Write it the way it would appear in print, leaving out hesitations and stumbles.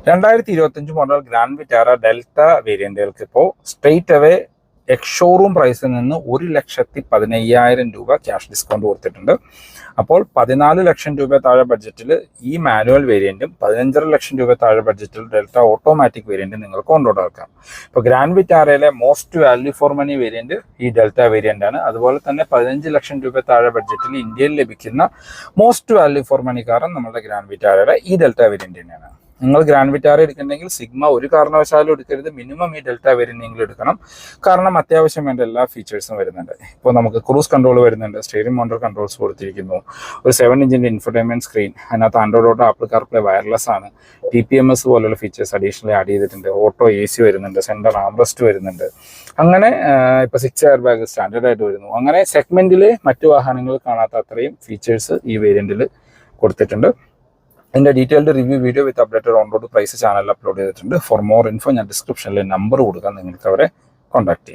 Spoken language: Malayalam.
2025 മോഡൽ ഗ്രാൻഡ് വിറ്റാര ഡെൽറ്റ വേരിയന്റുകൾക്ക് ഇപ്പോൾ സ്ട്രെയിറ്റ് അവേ എക്സ് ഷോറൂം പ്രൈസിൽ നിന്ന് 1,15,000 രൂപ ക്യാഷ് ഡിസ്കൗണ്ട് കൊടുത്തിട്ടുണ്ട്. അപ്പോൾ 14 ലക്ഷം രൂപ താഴെ ബഡ്ജറ്റിൽ ഈ മാനുവൽ വേരിയന്റും 15.5 ലക്ഷം രൂപ താഴെ ബഡ്ജറ്റിൽ ഡെൽറ്റ ഓട്ടോമാറ്റിക് വേരിയന്റും നിങ്ങൾക്ക് കൊണ്ടുപോകാം. ഇപ്പോൾ ഗ്രാൻഡ് വിറ്റാരയിലെ most value for money variant ഈ ഡെൽറ്റ വേരിയന്റ് ആണ്. അതുപോലെ തന്നെ 15 ലക്ഷം രൂപ താഴെ ബഡ്ജറ്റിൽ ഇന്ത്യയിൽ ലഭിക്കുന്ന മോസ്റ്റ് വാല്യൂ ഫോർ മണി കാറും നമ്മുടെ ഗ്രാൻഡ് വിറ്റാരയുടെ ഈ ഡെൽറ്റ വേരിയന്റ് തന്നെയാണ്. നിങ്ങൾ ഗ്രാൻഡ് വിറ്റാര എടുക്കുന്നുണ്ടെങ്കിൽ സിഗ്മ ഒരു കാരണവശാലും എടുക്കരുത്. മിനിമം ഈ ഡെൽറ്റ വേരിയന്റെങ്കിലും എടുക്കണം. കാരണം അത്യാവശ്യം വേണ്ട എല്ലാ ഫീച്ചേഴ്സും വരുന്നുണ്ട്. ഇപ്പോൾ നമുക്ക് ക്രൂസ് കൺട്രോൾ വരുന്നുണ്ട്, സ്റ്റിയറിംഗ് മോണ്ടർ കൺട്രോൾസ് കൊടുത്തിരിക്കുന്നു, ഒരു 7 ഇഞ്ചിന്റെ ഇൻഫർടൈൻമെന്റ് സ്ക്രീൻ, അതിനകത്ത് Android auto, apple CarPlay, wireless ആണ്, TPMS പോലുള്ള ഫീച്ചേഴ്സ് അഡീഷണലി ആഡ് ചെയ്തിട്ടുണ്ട്, ഓട്ടോ AC വരുന്നുണ്ട്, സെന്റർ ആംറസ്റ്റ് വരുന്നുണ്ട്. അങ്ങനെ ഇപ്പോൾ 6 എയർ ബാഗ് സ്റ്റാൻഡേർഡ് ആയിട്ട് വരുന്നു. അങ്ങനെ സെഗ്മെന്റിൽ മറ്റു വാഹനങ്ങൾ കാണാത്ത അത്രയും ഫീച്ചേഴ്സ് ഈ വേരിയന്റിൽ കൊടുത്തിട്ടുണ്ട്. ഇതിൻ്റെ detailed review video with updated on road price ചാനലിൽ അപ്ലോഡ് ചെയ്തിട്ടുണ്ട്. ഫോർ മോർ ഇൻഫോ ഞാൻ ഡിസ്ക്രിപ്ഷനിൽ നമ്പർ കൊടുക്കാൻ നിങ്ങൾക്ക് അവരെ കോൺടാക്ട് ചെയ്യാം.